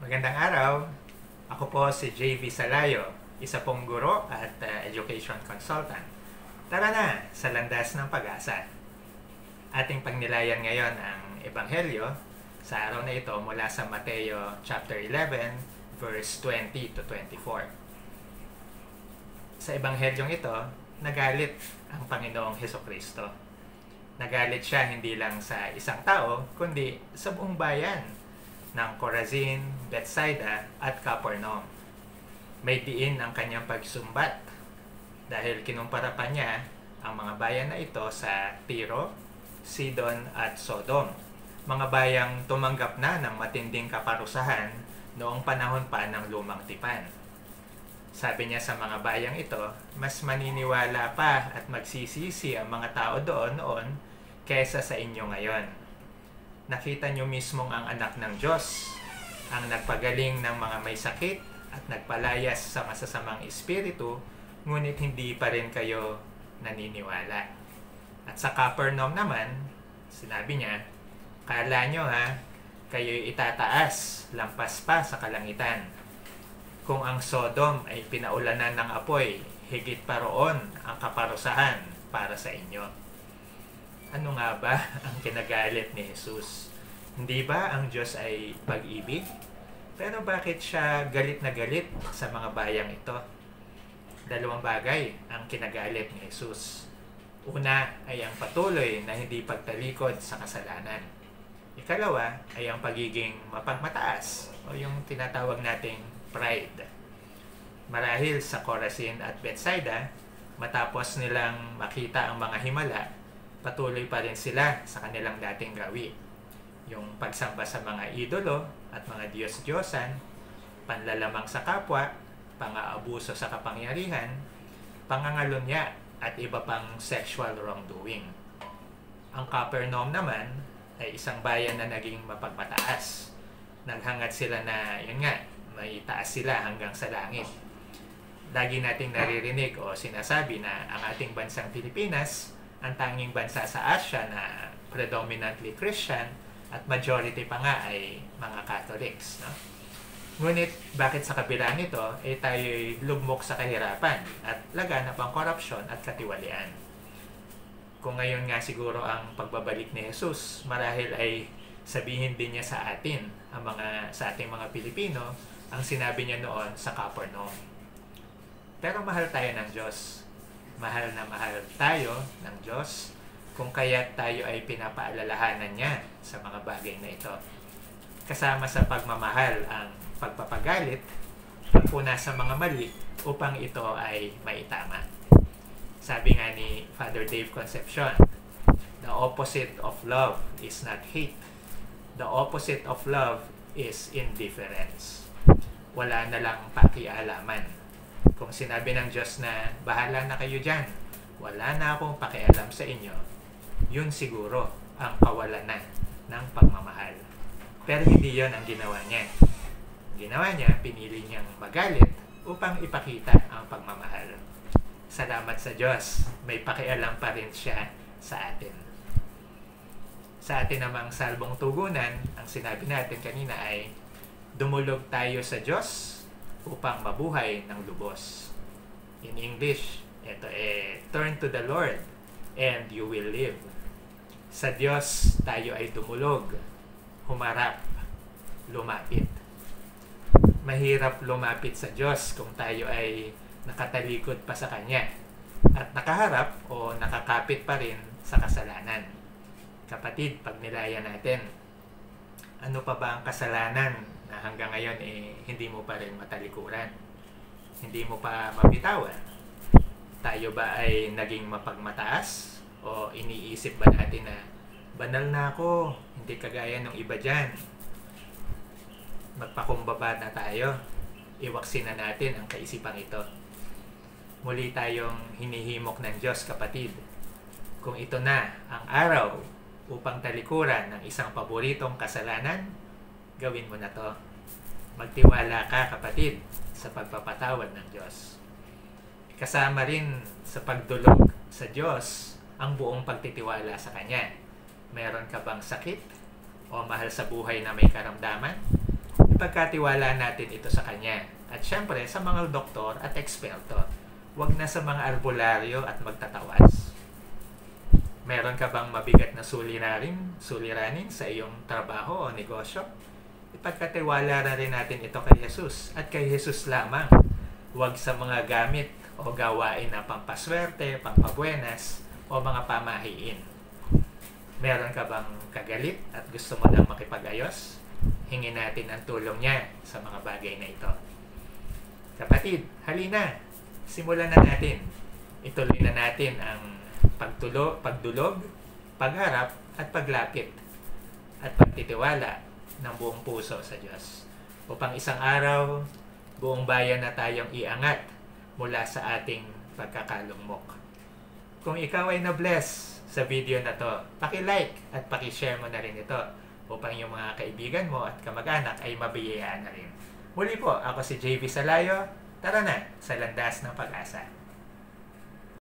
Magandang araw. Ako po si JV Salayo, isa pong guro at education consultant. Tara na sa landas ng pag-asa. Ating pagnilayan ngayon ang Ebanghelyo sa araw na ito mula sa Mateo chapter 11 verse 20 to 24. Sa Ebanghelyong ito, nagalit ang Panginoong Hesukristo. Nagalit siya hindi lang sa isang tao, kundi sa buong bayan ng Corazin, Bethsaida at Capernaum. May diin ang kanyang pagsumbat dahil kinumpara pa niya ang mga bayan na ito sa Tiro, Sidon at Sodom. Mga bayang tumanggap na ng matinding kaparusahan noong panahon pa ng lumang tipan. Sabi niya sa mga bayang ito, mas maniniwala pa at magsisisi ang mga tao doon noon kaysa sa inyo ngayon. Nakita niyo mismong ang anak ng Diyos, ang nagpagaling ng mga may sakit at nagpalayas sa masasamang espiritu, ngunit hindi pa rin kayo naniniwala. At sa Capernaum naman, sinabi niya, kala nyo kayo'y itataas, lampas pa sa kalangitan. Kung ang Sodom ay pinaulanan ng apoy, higit pa roon ang kaparusahan para sa inyo. Ano nga ba ang kinagalit ni Jesus? Hindi ba ang Diyos ay pag-ibig? Pero bakit siya galit na galit sa mga bayang ito? Dalawang bagay ang kinagalit ni Jesus. Una ay ang patuloy na hindi pagtalikod sa kasalanan. Ikalawa ay ang pagiging mapagmataas o yung tinatawag nating pride. Marahil sa Corazin at Bethsaida, matapos nilang makita ang mga himala, patuloy pa rin sila sa kanilang dating gawi. Yung pagsamba sa mga idolo at mga Diyos-Diyosan, panlalamang sa kapwa, pang-aabuso sa kapangyarihan, pangangalunya at iba pang sexual wrongdoing. Ang Capernaum naman ay isang bayan na naging mapagmataas. Naghangad sila na, yun nga, may taas sila hanggang sa langit. Lagi nating naririnig o sinasabi na ang ating bansang Pilipinas ang tanging bansa sa Asia na predominantly Christian at majority pa nga ay mga Catholics. No? Ngunit bakit sa kabila nito ay tayo'y lugmok sa kahirapan at laganap ang korupsyon at katiwalian? Kung ngayon nga siguro ang pagbabalik ni Jesus, marahil ay sabihin din niya sa atin, sa ating mga Pilipino, ang sinabi niya noon sa Capernaum. Pero mahal tayo ng Diyos. Mahal na mahal tayo ng Diyos kung kaya't tayo ay pinapaalalahanan niya sa mga bagay na ito. Kasama sa pagmamahal ang pagpapagalit, pagpuna sa mga mali upang ito ay maitama. Sabi nga ni Father Dave Concepcion, the opposite of love is not hate. The opposite of love is indifference. Wala na lang pakialaman. Kung sinabi ng Diyos na bahala na kayo dyan, wala na akong pakialam sa inyo, yun siguro ang kawalanan ng pagmamahal. Pero hindi yon ang ginawa niya. Ginawa niya, pinili niyang magalit upang ipakita ang pagmamahal. Salamat sa Diyos, may pakialam pa rin siya sa atin. Sa atin namang salbong tugunan, ang sinabi natin kanina ay, dumulog tayo sa Diyos upang mabuhay ng lubos. In English, ito turn to the Lord and you will live. Sa Diyos tayo ay dumulog, humarap, lumapit. Mahirap lumapit sa Diyos kung tayo ay nakatalikod pa sa Kanya at nakaharap o nakakapit pa rin sa kasalanan. Kapatid, pagnilayan natin, ano pa ba ang kasalanan na hanggang ngayon hindi mo pa rin matalikuran? Hindi mo pa mabitawan? Tayo ba ay naging mapagmataas? O iniisip ba natin na banal na ako, hindi kagaya ng iba dyan? Magpakumbaba na tayo. Iwaksin na natin ang kaisipang ito. Muli tayong hinihimok ng Diyos, kapatid. Kung ito na ang araw upang talikuran ng isang paboritong kasalanan, gawin mo na to. Magtiwala ka, kapatid, sa pagpapatawad ng Diyos. Kasama rin sa pagdulog sa Diyos ang buong pagtitiwala sa Kanya. Meron ka bang sakit o mahal sa buhay na may karamdaman? ipagkatiwala natin ito sa Kanya. At syempre, sa mga doktor at eksperto. Huwag na sa mga albularyo at magtatawas. Meron ka bang mabigat na suliranin sa iyong trabaho o negosyo? Ipagkatiwala na rin natin ito kay Jesus at kay Jesus lamang. Huwag sa mga gamit o gawain na pampaswerte, pampabuenas o mga pamahiin. Meron ka bang kagalit at gusto mo lang makipag-ayos? Hingin natin ang tulong niya sa mga bagay na ito. Kapatid, halina! Simulan na natin. Ituloy na natin ang pagdulog, pagharap at paglapit at pagtitiwala ng buong puso sa Diyos. Upang isang araw, buong bayan na tayong iangat mula sa ating pagkakalugmok. Kung ikaw ay na-bless sa video na to, paki-like at paki-share mo na rin ito upang yung mga kaibigan mo at kamag-anak ay mabiyayaan na rin. Muli po, ako si JV Salayo. Tara na sa landas ng pag-asa.